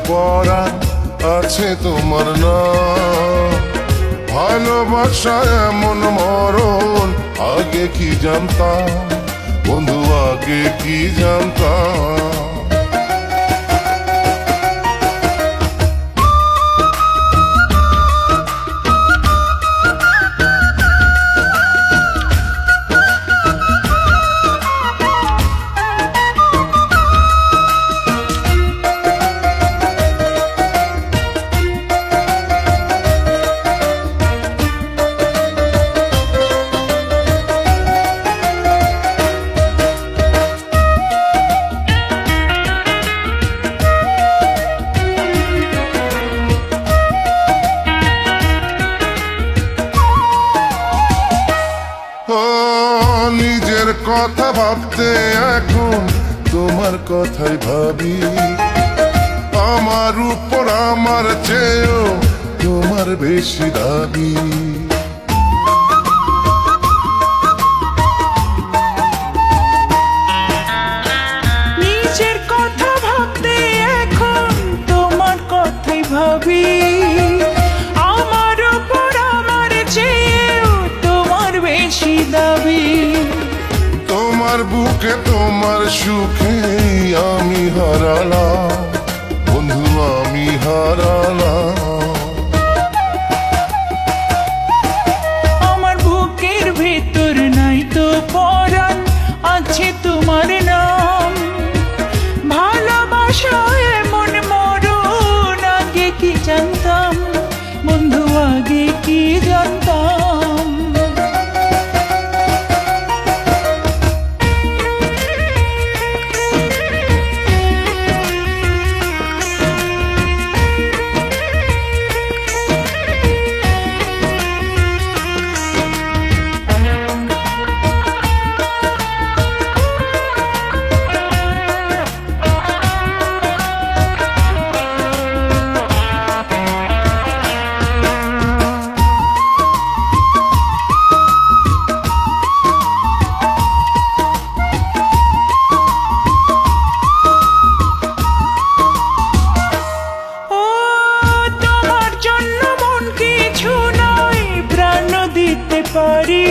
পরাণ আছে তোমার নাম। ভালোবাসা এমন মরণ আগে কি জানতাম বন্ধু, আগে কি জানতাম। নিজের কথা ভাবতে এখন তোমার কথাই ভাবি। আমার উপর আমার চেয়েও তোমার বেশি দাবি। নিজের কথা ভাবতে এখন তোমার কথাই ভাবি। আমার উপর আমার চেয়েও তোমার বেশি দাবি। তোমার বুকে তোমার সুখে আমি হারালাম বন্ধু, আমি হারালাম। আমার বুকের ভেতর নাই তো পরাণ আছে তোমার নাম। ভালোবাসা এমন মরণ আগে কি জানতাম বন্ধু, আগে কি জানতাম। পারি